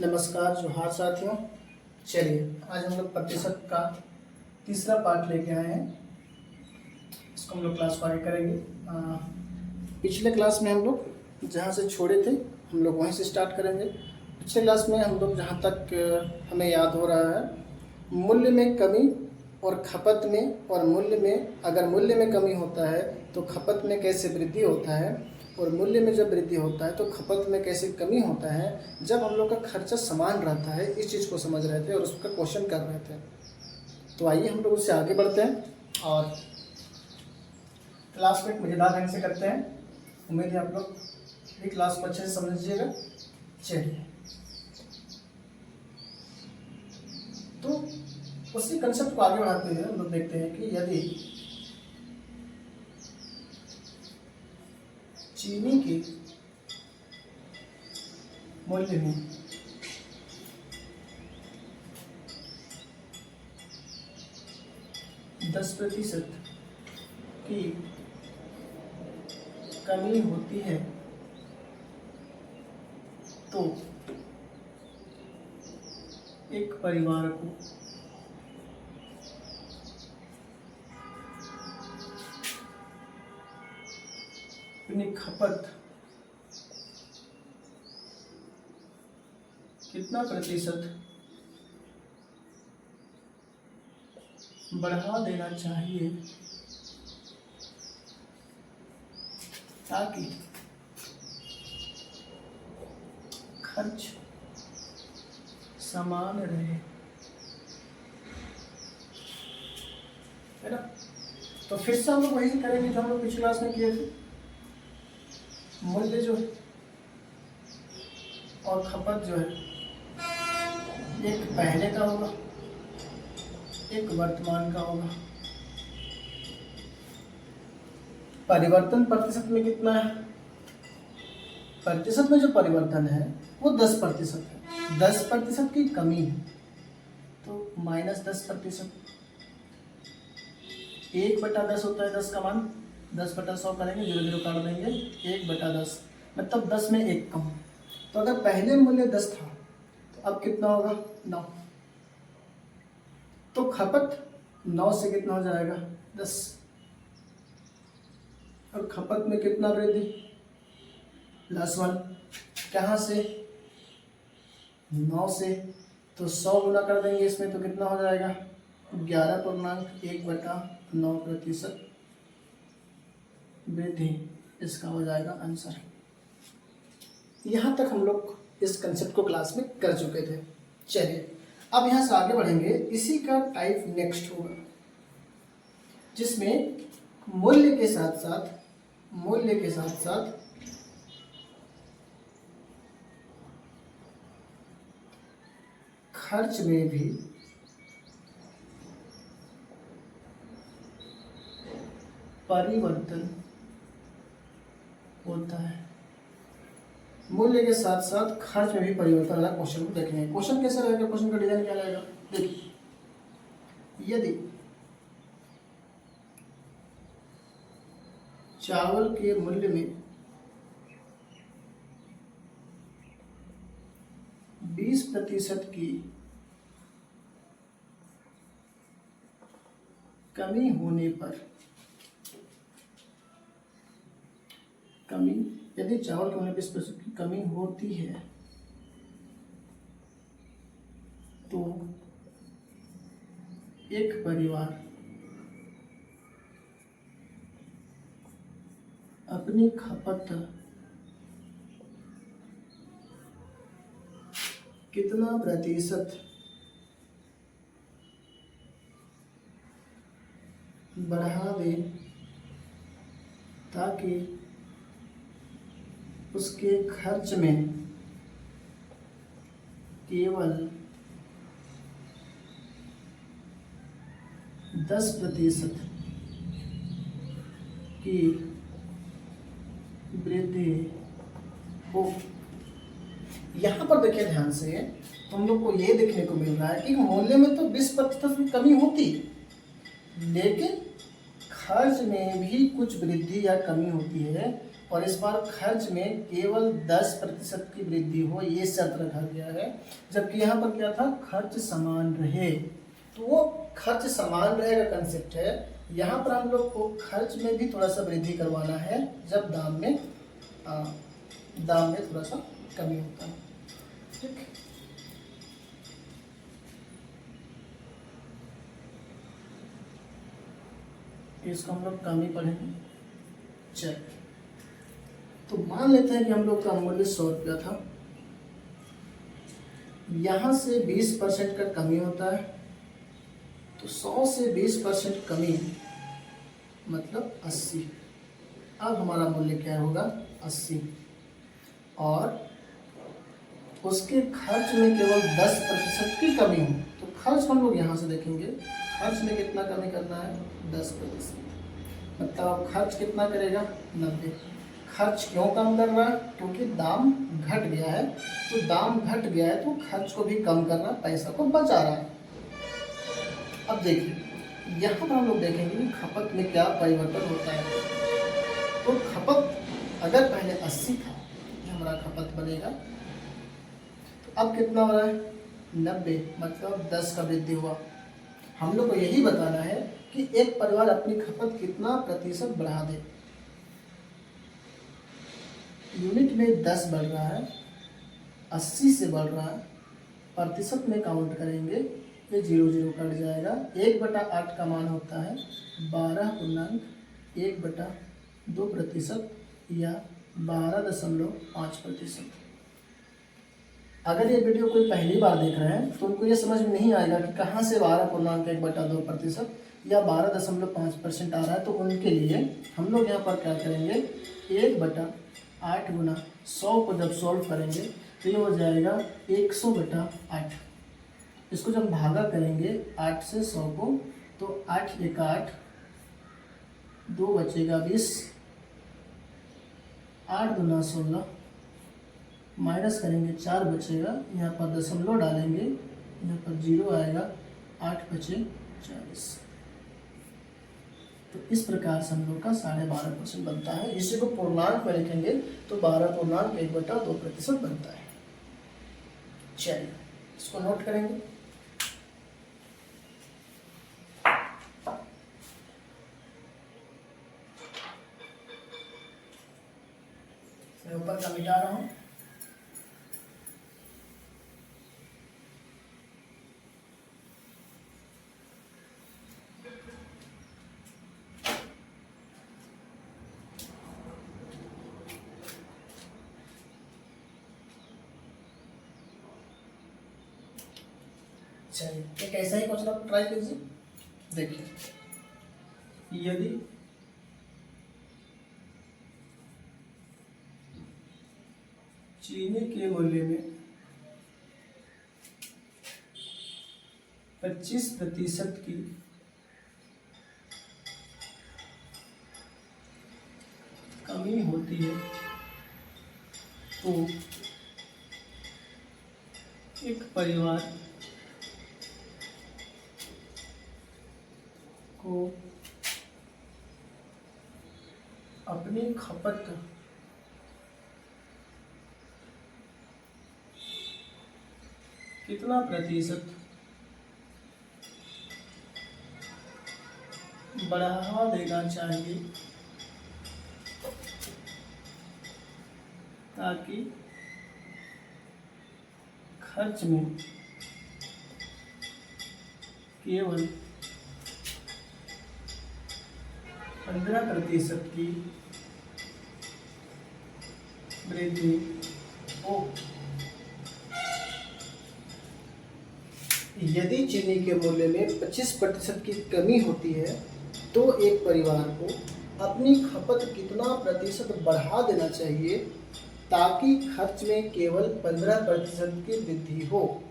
नमस्कार जोहार साथियों। चलिए आज हम लोग प्रतिशत का तीसरा पार्ट लेके आए हैं। इसको हम लोग क्लास को आगे करेंगे। पिछले क्लास में हम लोग जहाँ से छोड़े थे हम लोग वहीं से स्टार्ट करेंगे। पिछले क्लास में हम लोग जहाँ तक हमें याद हो रहा है, मूल्य में कमी और खपत में, और मूल्य में अगर मूल्य में कमी होता है तो खपत में कैसे वृद्धि होता है, और मूल्य में जब वृद्धि होता है तो खपत में कैसे कमी होता है जब हम लोग का खर्चा समान रहता है। इस चीज़ को समझ रहे थे और उसका क्वेश्चन कर रहे थे। तो आइए हम लोग उससे आगे बढ़ते हैं और क्लास में एक मज़ेदार ढंग से करते हैं। उम्मीद है आप लोग भी क्लास को अच्छे से समझ लीजिएगा। चलिए तो उसी कंसेप्ट को आगे बढ़ाते हुए हम लोग देखते हैं कि यदि चीनी के मूल्य में दस प्रतिशत की कमी होती है तो एक परिवार को अपनी खपत कितना प्रतिशत बढ़ा देना चाहिए ताकि खर्च समान रहे, है ना। तो फिर से हम लोग वही करेंगे जो हम लोग पिछली क्लास में किए थे। मूल्य जो है और खपत जो है एक पहले का होगा, एक वर्तमान का होगा। परिवर्तन प्रतिशत में कितना है? प्रतिशत में जो परिवर्तन है वो 10% है। 10% की कमी है तो -10%। 1/10 होता है 10 का मान। 10/100 करेंगे, 0 0 काट देंगे, 1/10 मतलब 10 में 1 कम। तो अगर पहले मूल्य 10 था तो अब कितना होगा? 9। तो खपत 9 से कितना हो जाएगा? 10। और खपत में कितना वृद्धि? +1। कहाँ से? 9 से। तो 100 गुना कर देंगे इसमें तो कितना हो जाएगा? 11.1/9% वृद्धि। इसका हो जाएगा आंसर। यहाँ तक हम लोग इस कंसेप्ट को क्लास में कर चुके थे। चलिए अब यहाँ से आगे बढ़ेंगे। इसी का टाइप नेक्स्ट होगा जिसमें मूल्य के साथ साथ खर्च में भी परिवर्तन होता है। मूल्य के साथ साथ खर्च में भी परिवर्तन वाला क्वेश्चन को देखेंगे। क्वेश्चन कैसा रहेगा? क्वेश्चन का डिजाइन क्या रहेगा? देखिए, यदि चावल के मूल्य में 20% की कमी होने पर, यदि चावल के मूल्य में 20% की कमी होती है तो एक परिवार अपनी खपत कितना प्रतिशत बढ़ा दे ताकि उसके खर्च में केवल 10% की वृद्धि हो। यहाँ पर देखिए ध्यान से, हम लोग को ये देखने को मिल रहा है कि मूल्य में तो 20% की कमी होती, लेकिन खर्च में भी कुछ वृद्धि या कमी होती है। और इस बार खर्च में केवल 10% की वृद्धि हो, ये शर्त रखा गया है। जबकि यहाँ पर क्या था, खर्च समान रहे। तो वो खर्च समान रहेगा कंसेप्ट है। यहाँ पर हम लोग को खर्च में भी थोड़ा सा वृद्धि करवाना है जब दाम में थोड़ा सा कमी होता है। ठीक, इसको हम लोग कमी पढ़ेंगे। चल, तो मान लेते हैं कि हम लोग का मूल्य 100 रुपया था, यहाँ से 20% का कमी होता है, तो 100 से 20% कमी मतलब 80। अब हमारा मूल्य क्या होगा, 80। और उसके खर्च में केवल 10% की कमी हो, तो खर्च हम लोग यहाँ से देखेंगे, खर्च में कितना कमी करना है, 10%। मतलब अब खर्च कितना करेगा, 90। खर्च क्यों कम कर रहा है, क्योंकि दाम घट गया है। तो दाम घट गया है तो खर्च को भी कम करना, पैसा को बचा रहा है। अब देखिए यहाँ पर हम लोग देखेंगे कि खपत में क्या परिवर्तन होता है। तो खपत अगर पहले 80 था, ये हमारा खपत बनेगा, तो अब कितना हो रहा है, 90, मतलब 10 का वृद्धि हुआ। हम लोग को यही बताना है कि एक परिवार अपनी खपत कितना प्रतिशत बढ़ा दे। यूनिट में 10 बढ़ रहा है, 80 से बढ़ रहा है, प्रतिशत में काउंट करेंगे, ये 0 कट जाएगा। 1/8 का मान होता है 12.1/2% या 12.5%। अगर ये वीडियो कोई पहली बार देख रहे हैं तो उनको ये समझ में नहीं आएगा कि कहाँ से 12.1/2% या 12.5% आ रहा है। तो उनके लिए हम लोग यहाँ पर क्या करेंगे, 1/8 गुना 100 को जब सॉल्व करेंगे तो ये हो जाएगा 100/8। इसको जब भागा करेंगे 8 से 100 को, तो 8 एक 8, 2 बचेगा 20, 8 दूना 16, माइनस करेंगे 4 बचेगा, यहाँ पर दशमलव डालेंगे, यहाँ पर 0 आएगा, 8 बचे 40। तो इस प्रकार से हम लोग का 12.5% बनता है। इसी को पूर्णांक में लिखेंगे तो 12.1/2% बनता है। चलिए इसको नोट करेंगे। मैं ऊपर का मिटा रहा हूँ। चलिए एक ऐसा ही क्वेश्चन आप ट्राई कीजिए। देखिए, यदि चीनी के मूल्य में 25% की कमी होती है तो एक परिवार को अपनी खपत कितना प्रतिशत बढ़ा देना चाहिए ताकि खर्च में केवल 15% की वृद्धि हो। यदि चीनी के मूल्य में 25% की कमी होती है तो एक परिवार को अपनी खपत कितना प्रतिशत बढ़ा देना चाहिए ताकि खर्च में केवल 15% की वृद्धि हो।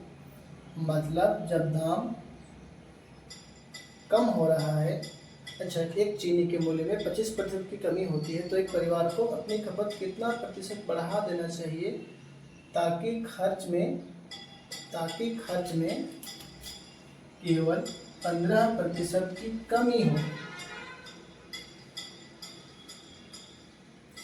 मतलब जब दाम कम हो रहा है, अच्छा, एक चीनी के मूल्य में 25% की कमी होती है तो एक परिवार को अपनी खपत कितना प्रतिशत बढ़ा देना चाहिए ताकि खर्च में केवल 15% की कमी हो।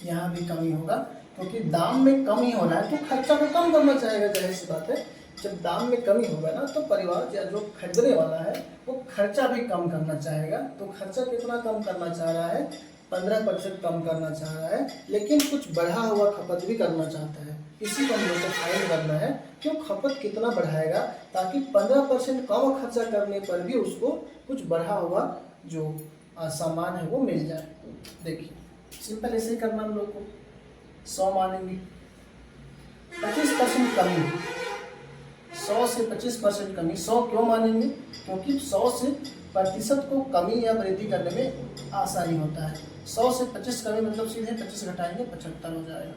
यहाँ भी कमी होगा, क्योंकि दाम में कमी हो रहा है तो खर्चा तो कम करना चाहेगा, जाहिर सी बात है। जब दाम में कमी होगा ना तो परिवार या जो खरीदने वाला है वो खर्चा भी कम करना चाहेगा। तो खर्चा कितना कम करना चाह रहा है? 15% कम करना चाह रहा है, लेकिन कुछ बढ़ा हुआ खपत भी करना चाहता है। इसी को हम लोग को फाइंड करना है कि वो खपत कितना बढ़ाएगा, ताकि 15% कम खर्चा करने पर भी उसको कुछ बढ़ा हुआ जो सामान है वो मिल जाए। देखिए सिंपल ऐसे ही करना हम लोग को। 100 मानेंगे, 25% कमी, 100 से 25% कमी। 100 क्यों मानेंगे? क्योंकि 100 से प्रतिशत को कमी या वृद्धि करने में आसानी होता है। 100 से 25 कमी मतलब सीधे 25 घटाएंगे 75 हो जाएगा।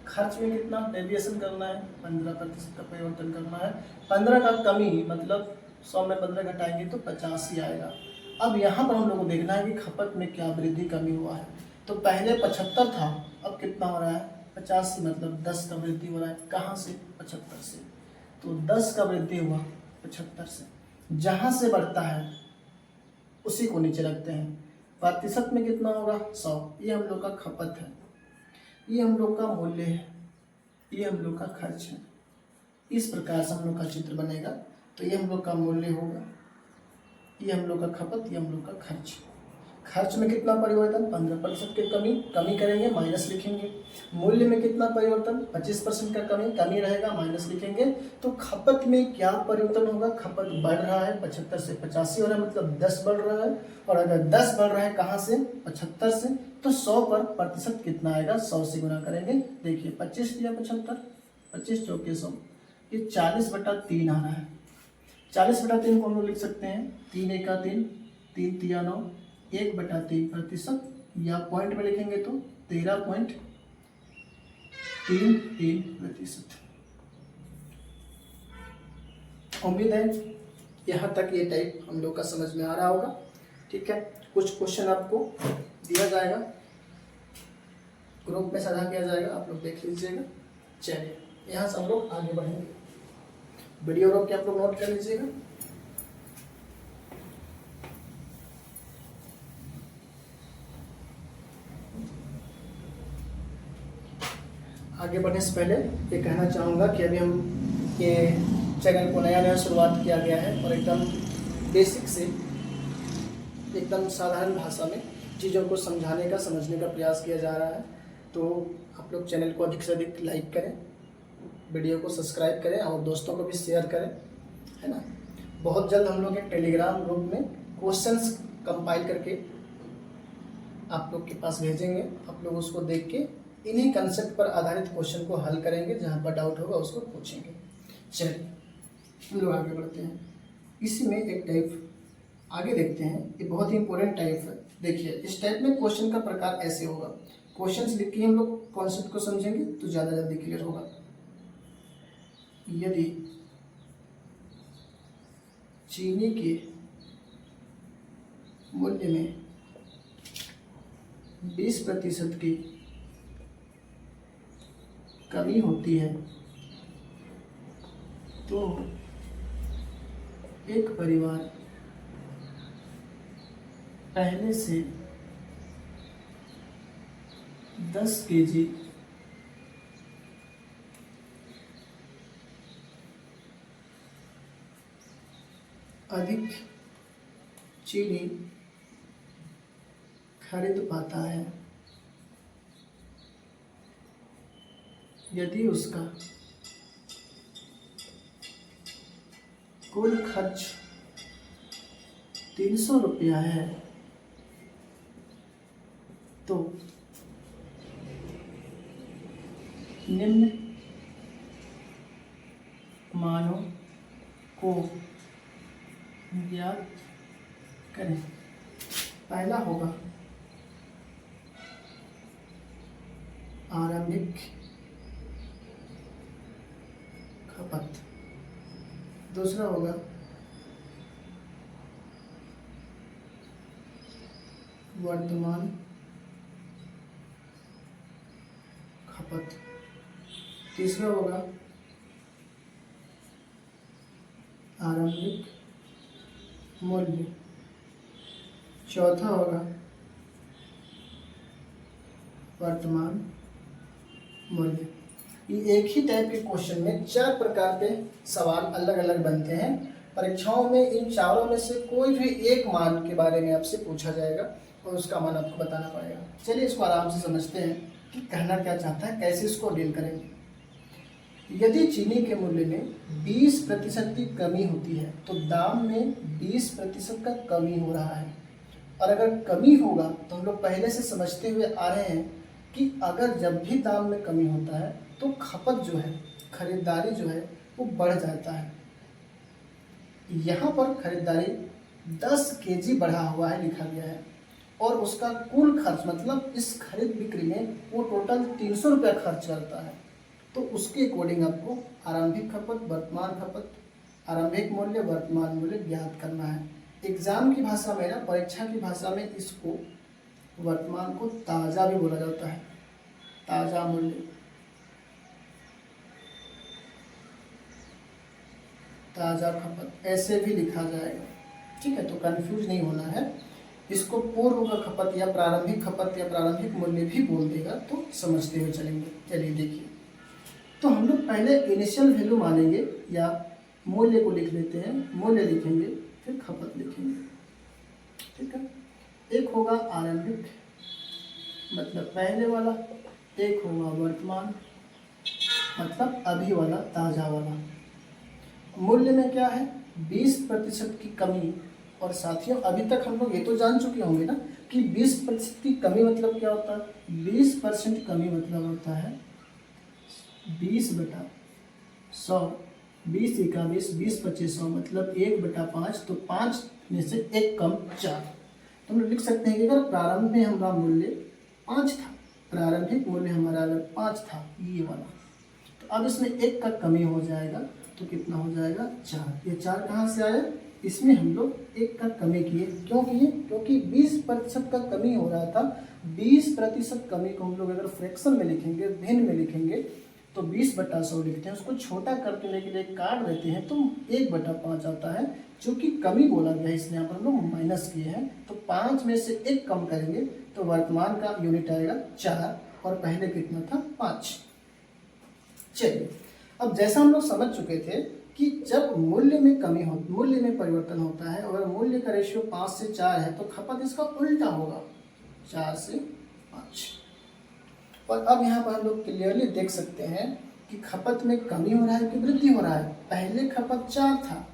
खर्च में कितना डेविएशन करना है? 15% का परिवर्तन करना है। 15 का कमी मतलब 100 में 15 घटाएंगे तो 50 ही आएगा। अब यहाँ पर हम लोग को देखना है कि खपत में क्या वृद्धि कमी हुआ है। तो पहले 75 था, अब कितना हो रहा है? 50, मतलब 10 का वृद्धि हो रहा है। कहाँ से? 75 से। तो 10 का वृद्धि हुआ 75 से। जहाँ से बढ़ता है उसी को नीचे रखते हैं। प्रतिशत में कितना होगा? 100। ये हम लोग का खपत है, ये हम लोग का मूल्य है, ये हम लोग का खर्च है। इस प्रकार से हम लोग का चित्र बनेगा। तो ये हम लोग का मूल्य होगा, ये हम लोग का खपत, ये हम लोग का खर्च। खर्च में कितना परिवर्तन? 15% के कमी करेंगे, माइनस लिखेंगे। मूल्य में कितना परिवर्तन? 25% का कमी रहेगा, माइनस लिखेंगे। तो खपत में क्या परिवर्तन होगा? खपत बढ़ रहा है, 75 से 85 हो रहा है, मतलब 10 बढ़ रहा है। और अगर 10 बढ़ रहा है कहाँ से? 75 से। तो 100 पर प्रतिशत कितना आएगा? 100 से गुना करेंगे। देखिए 25 दिया 75, 25 चौके 100, ये 40/3 आ रहा है। 40/3 को हम लोग लिख सकते हैं 3 एका 3, 3 तिया 9, 1/3 प्रतिशत, या पॉइंट में लिखेंगे तो 13.33%। उम्मीद है यहाँ तक ये टाइप हम लोग का समझ में आ रहा होगा। ठीक है, कुछ क्वेश्चन आपको दिया जाएगा, ग्रुप में साझा किया जाएगा, आप लोग देख लीजिएगा। चलिए यहाँ से हम लोग आगे बढ़ेंगे। वीडियो रोक के आप लोग नोट कर लीजिएगा। आगे बढ़ने से पहले ये कहना चाहूँगा कि अभी हम ये चैनल को नया शुरुआत किया गया है और एकदम बेसिक से एकदम साधारण भाषा में चीज़ों को समझाने का, समझने का प्रयास किया जा रहा है। तो आप लोग चैनल को अधिक से अधिक लाइक करें, वीडियो को सब्सक्राइब करें और दोस्तों को भी शेयर करें, है ना। बहुत जल्द हम लोग एक टेलीग्राम ग्रुप में क्वेश्चंस कंपाइल करके आप लोग के पास भेजेंगे। आप लोग उसको देख के इन्हीं कंसेप्ट पर आधारित क्वेश्चन को हल करेंगे, जहाँ पर डाउट होगा उसको पूछेंगे। चलिए हम लोग आगे बढ़ते हैं। इसी में एक टाइप आगे देखते हैं, ये बहुत ही इंपॉर्टेंट टाइप है। देखिए इस टाइप में क्वेश्चन का प्रकार ऐसे होगा। क्वेश्चंस लिख के हम लोग कॉन्सेप्ट को समझेंगे तो ज़्यादा जल्दी क्लियर होगा। यदि चीनी के मूल्य में 20% की कमी होती है तो एक परिवार पहले से 10 केजी अधिक चीनी खरीद पाता है यदि उसका कुल खर्च 300 रुपया है तो निम्न मानों को ज्ञात करें। पहला होगा आरंभिक खपत, दूसरा होगा वर्तमान खपत, तीसरा होगा आरंभिक मूल्य, चौथा होगा वर्तमान मूल्य। ये एक ही टाइप के क्वेश्चन में 4 प्रकार के सवाल अलग अलग बनते हैं। परीक्षाओं में इन चारों में से कोई भी एक मान के बारे में आपसे पूछा जाएगा और उसका मान आपको बताना पड़ेगा। चलिए इसको आराम से समझते हैं कि कहना क्या चाहता है, कैसे इसको डील करेंगे। यदि चीनी के मूल्य में 20% की कमी होती है तो दाम में 20% का कमी हो रहा है। और अगर कमी होगा तो हम लोग पहले से समझते हुए आ रहे हैं कि अगर जब भी दाम में कमी होता है तो खपत जो है, खरीदारी जो है वो बढ़ जाता है। यहाँ पर खरीदारी 10 केजी बढ़ा हुआ है लिखा गया है और उसका कुल खर्च मतलब इस खरीद बिक्री में वो टोटल 300 रुपया खर्च करता है। तो उसके अकॉर्डिंग आपको आरंभिक खपत, वर्तमान खपत, आरंभिक मूल्य, वर्तमान मूल्य ज्ञात करना है। एग्जाम की भाषा में ना, परीक्षा की भाषा में इसको वर्तमान को ताज़ा भी बोला जाता है, ताज़ा मूल्य, ताज़ा खपत ऐसे भी लिखा जाएगा। ठीक है, तो कंफ्यूज नहीं होना है। इसको पूर्व का खपत या प्रारंभिक खपत या प्रारंभिक मूल्य भी बोल देगा तो समझते हुए चलेंगे। चलिए देखिए, तो हम लोग पहले इनिशियल वैल्यू मानेंगे या मूल्य को लिख लेते हैं, मूल्य लिखेंगे फिर खपत लिखेंगे। ठीक है, एक होगा आरंभिक मतलब पहले वाला, एक होगा वर्तमान मतलब अभी वाला, ताज़ा वाला। मूल्य में क्या है, 20% की कमी। और साथियों अभी तक हम लोग ये तो जान चुके होंगे ना कि 20% की कमी मतलब क्या होता है। 20% कमी मतलब होता है 20/100, 20 एका 20, 20 25 100 मतलब 1/5। तो 5 में से 1 कम 4। तो हम लोग लिख सकते हैं कि अगर प्रारंभ में हमारा मूल्य 5 था, प्रारंभिक मूल्य हमारा अगर 5 था ये वाला, तो अब इसमें 1 का कमी हो जाएगा तो कितना हो जाएगा 4। ये 4 कहाँ से आया, इसमें हम लोग 1 का कमी किए। क्यों किए, क्योंकि 20% का कमी हो रहा था। 20% कमी को हम लोग अगर फ्रैक्शन में लिखेंगे, भिन्न में लिखेंगे तो 20/100 लिखते हैं, उसको छोटा करने के लिए काट देते हैं तो 1/5 आता है, जो कि कमी बोला गया है इसलिए यहाँ पर हम लोग माइनस किए हैं। तो 5 में से 1 कम करेंगे तो वर्तमान का यूनिट आएगा 4 और पहले कितना था 5। चलिए, अब जैसा हम लोग समझ चुके थे कि जब मूल्य में कमी हो, मूल्य में परिवर्तन होता है, अगर मूल्य का रेशियो 5 से 4 है तो खपत इसका उल्टा होगा, 4 से 5। और अब यहाँ पर हम लोग क्लियरली देख सकते हैं कि खपत में कमी हो रहा है कि वृद्धि हो रहा है। पहले खपत 4 था,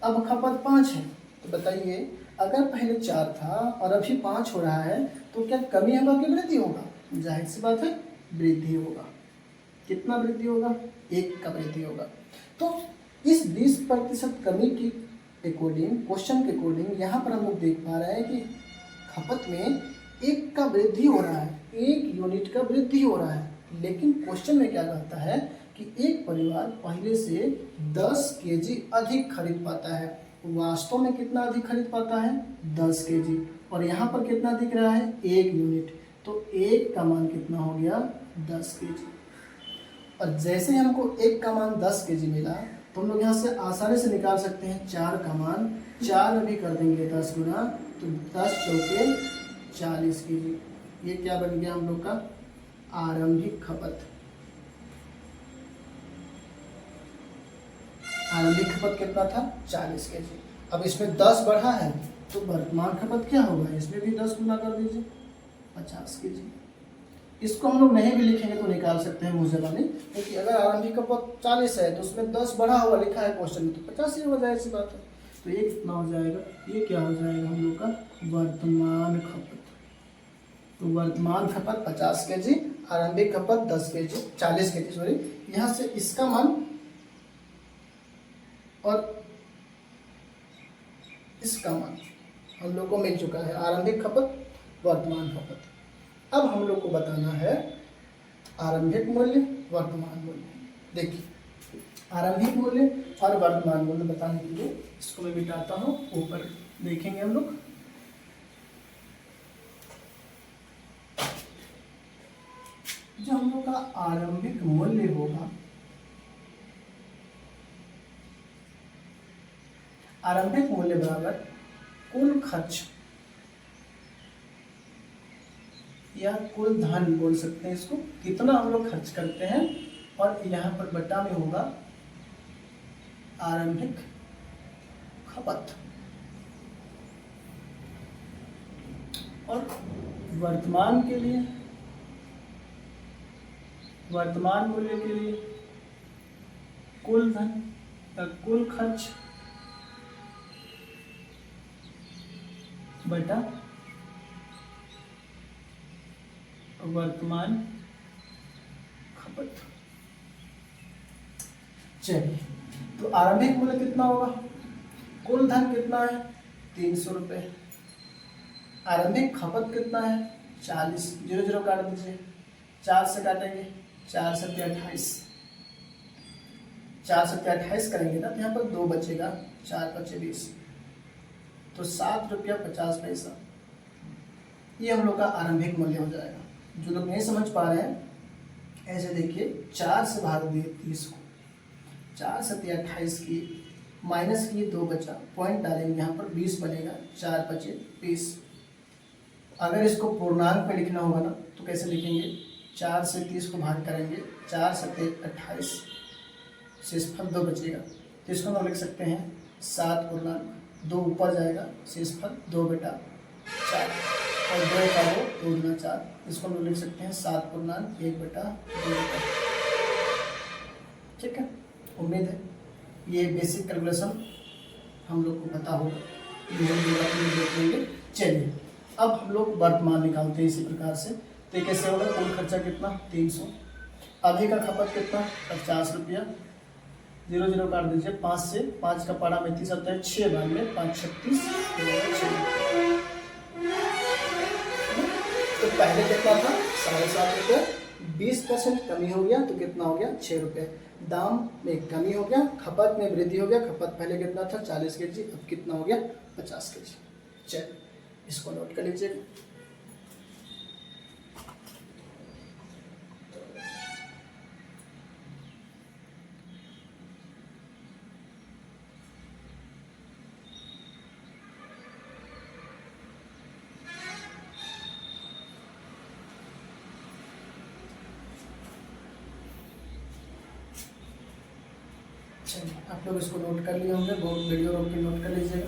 अब खपत 5 है। तो बताइए, अगर पहले 4 था और अभी 5 हो रहा है तो क्या कमी होगा कि वृद्धि होगा? जाहिर सी बात है, वृद्धि होगा। कितना वृद्धि होगा? 1 का वृद्धि होगा। तो इस 20% कमी की अकॉर्डिंग, क्वेश्चन के अकॉर्डिंग यहाँ पर हम लोग देख पा रहे हैं कि खपत में 1 का वृद्धि हो रहा है, 1 यूनिट का वृद्धि हो रहा है। लेकिन क्वेश्चन में क्या कहता है कि एक परिवार पहले से 10 केजी अधिक खरीद पाता है। वास्तव में कितना अधिक खरीद पाता है? 10 केजी। और यहाँ पर कितना दिख रहा है? 1 यूनिट। तो 1 का मान कितना हो गया? 10 केजी। और जैसे हमको 1 का मान 10 केजी मिला तो हम लोग यहाँ से आसानी से निकाल सकते हैं 4 का मान। 4 में भी कर देंगे 10 गुना, तो 10 चौके 40 केजी। ये क्या बन गया हम लोग का? आरंभिक खपत। आरंभिक खपत कितना था? 40 केजी। अब इसमें 10 बढ़ा है तो वर्तमान खपत क्या होगा? इसमें भी 10 गुना कर दीजिए, 50 केजी। इसको हम लोग नहीं भी लिखेंगे तो निकाल सकते हैं मुझे वाली, क्योंकि अगर आरंभिक खपत 40 है तो उसमें 10 बढ़ा हुआ लिखा है क्वेश्चन में, तो 50 ही हो जाए, ऐसी बात है। तो ये कितना हो जाएगा? ये क्या हो जाएगा हम लोग का? वर्तमान खपत। तो वर्तमान खपत 50 केजी, आरंभिक खपत 10 केजी, 40 केजी सॉरी। यहाँ से इसका मान और इसका मान हम लोग को मिल चुका है, आरंभिक खपत, वर्तमान खपत। अब हम लोग को बताना है आरंभिक मूल्य, वर्तमान मूल्य। देखिए, आरंभिक मूल्य और वर्तमान मूल्य बताने के लिए इसको मैं मिटाता हूँ, ऊपर देखेंगे हम लोग। जो हम लोग का आरंभिक मूल्य होगा, आरंभिक मूल्य बराबर कुल खर्च या कुल धन बोल सकते हैं इसको, कितना हम लोग खर्च करते हैं, और यहाँ पर बटा में होगा आरंभिक खपत। और वर्तमान के लिए, वर्तमान मूल्य के लिए कुल धन या कुल खर्च बटा वर्तमान खपत। चलिए, तो आरंभिक मूल्य कितना होगा, कुल धन कितना है 300 रुपये, आरंभिक खपत कितना है 40, 0 0 काट दीजिए, 4 से काटेंगे, 4 7 28, 4 7 28 करेंगे ना तो यहाँ पर 2 बचेगा, 4 5 20, तो 7 रुपया 50 पैसा, ये हम लोग का आरंभिक मूल्य हो जाएगा। जो लोग नहीं समझ पा रहे हैं ऐसे देखिए, 4 से भाग दिए 30 को, 4 7 28 की माइनस की 2 बचा, पॉइंट डालेंगे यहाँ पर 20 बनेगा, 4 5 20। अगर इसको पूर्णांक में लिखना होगा ना तो कैसे लिखेंगे, 4 से 30 को भाग करेंगे, 4 7 28, शेषफल 2 बचेगा, तो इसको हम लिख सकते हैं 7 पूर्णांक 2 ऊपर जाएगा, शेषफल 2 बटा 4, और 2 का 2 2 4, इसको हम लिख सकते हैं 7 पूर्णांक 1 बटा 2 बटा। ठीक है, उम्मीद है ये बेसिक कैलकुलेशन हम लोग को पता होगा, देख लेंगे। चलिए, अब हम लोग वर्तमान निकालते हैं इसी प्रकार से। तो कैसे होगा, कुल खर्चा कितना 300, अभी का खपत कितना 50 रुपया, 0 0 काट दीजिए, 5 से 5 का पारा में 30 आता है, 6 92 5 36, तो पहले कितना था 7.5 रुपये, 20% कमी हो गया तो कितना हो गया 6 रुपये, दाम में कमी हो गया, खपत में वृद्धि हो गया, खपत पहले कितना था 40 kg, अब कितना हो गया 50 kg। चलिए, इसको नोट कर लीजिए। चलिए, आप लोग इसको नोट कर लिए होंगे, बहुत वीडियो रोक के नोट कर लीजिएगा।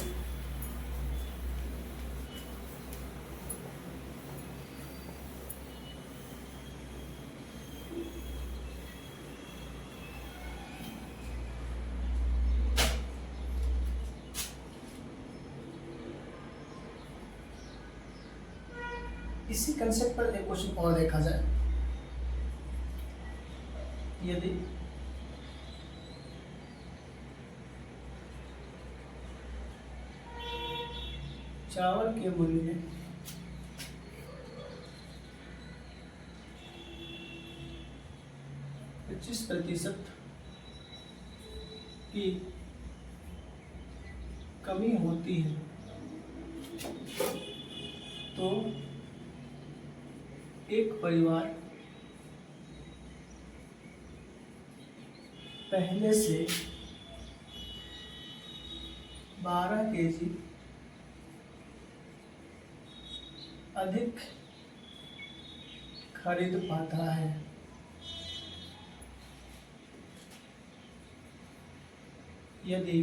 इसी कंसेप्ट पर एक क्वेश्चन और देखा जाए, यदि चावल के मूल्य में 25% की कमी होती है तो एक परिवार पहले से 12 kg अधिक खरीद पाता है। यदि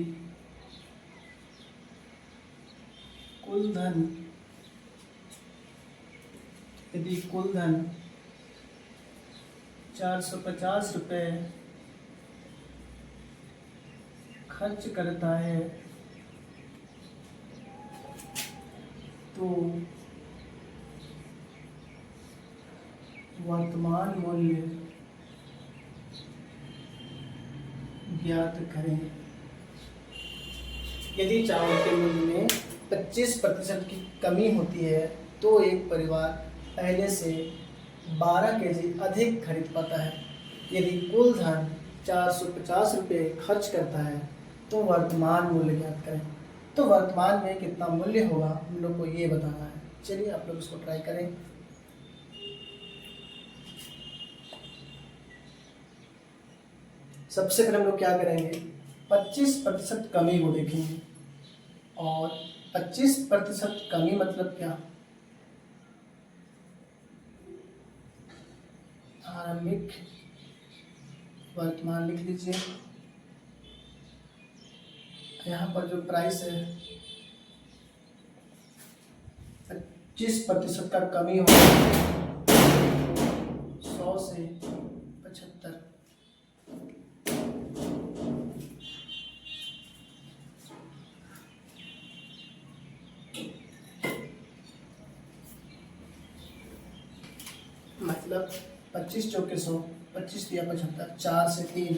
कुल धन 450 रुपये खर्च करता है तो वर्तमान मूल्य ज्ञात करें। यदि चावल के मूल्य में 25% की कमी होती है तो एक परिवार पहले से 12 kg अधिक खरीद पाता है। यदि कुल धन 450 रुपये खर्च करता है तो वर्तमान मूल्य ज्ञात करें। तो वर्तमान में कितना मूल्य होगा हम लोग को ये बताना है। चलिए, आप लोग इसको ट्राई करें। सबसे पहले हम लोग क्या करेंगे, 25% कमी को देखेंगे। और 25% कमी मतलब क्या, आरंभिक वर्तमान लिख लीजिए। यहाँ पर जो प्राइस है 25% का कमी होगा 100 से 75। मतलब 25 चौके 100, 25 दिया 75, 4 से 3,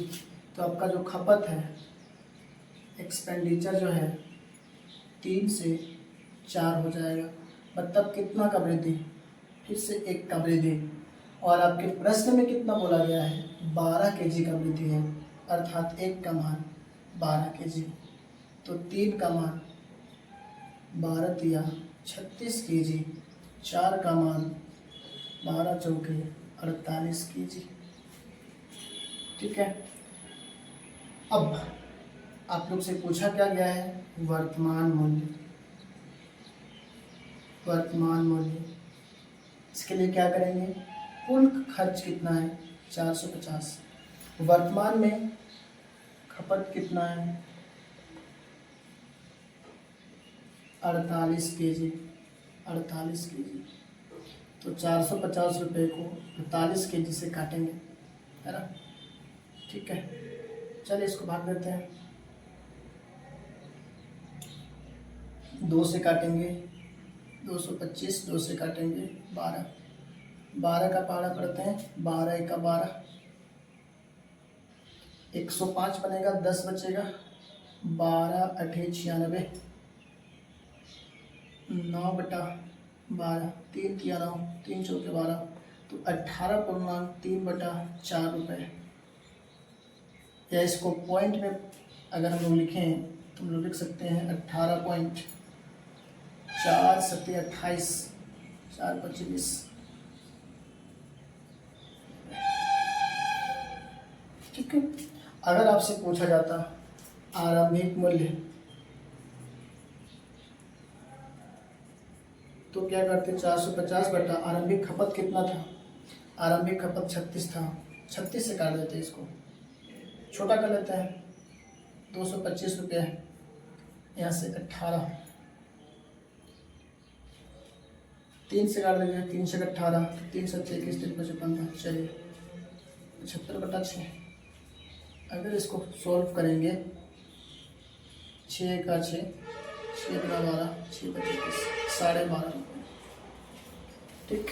तो आपका जो खपत है एक्सपेंडिचर जो है 3 से 4 हो जाएगा। मतलब कितना का वृद्धि, फिर से 1 का वृद्धि। और आपके प्रश्न में कितना बोला गया है, 12 kg का वृद्धि है, अर्थात 1 का मान 12 kg। तो 3 का मान 12 तिया 36 kg, 4 का मान 12 चौके 48 kg। ठीक है। अब आप लोग से पूछा क्या गया है, वर्तमान मूल्य। वर्तमान मूल्य, इसके लिए क्या करेंगे, कुल खर्च कितना है 450, वर्तमान में खपत कितना है 48 kg, 48 kg। तो 450 रुपये को 48 kg से काटेंगे, है ना। ठीक है, चलिए इसको भाग देते हैं। 2 से काटेंगे 225, 2 से काटेंगे 12, 12 का पहाड़ा पढ़ते हैं, 12 1 का 12, 105 बनेगा, 10 बचेगा, 12 8 96, 9 बटा 12, 3 तिया 9, 3 चौके 12, तो 18.3 बटा 4 रुपये। या इसको पॉइंट में अगर हम लोग लिखें तो हम लोग लिख सकते हैं 18.4 सत्ते 28, 4 25। ठीक है। अगर आपसे पूछा जाता आरंभिक मूल्य, तो क्या करते, 450 बटा आरंभिक खपत कितना था, आरंभिक खपत 36 था, 36 से काट देते, इसको छोटा कर लेते हैं, 225 रुपये, यहाँ से 18, 3 से काट देंगे, 3 से 18, 3 से 21, 3 से 15, चलिए 75 बटा 6। अगर इसको सॉल्व करेंगे, 6 का 6, 6 गुना 12, 6 बचे 12.5 रुपये। ठीक,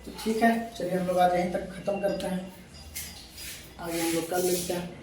तो ठीक है, चलिए हम लोग आज यहीं तक ख़त्म करते हैं, आगे हम लोग कल मिलते हैं।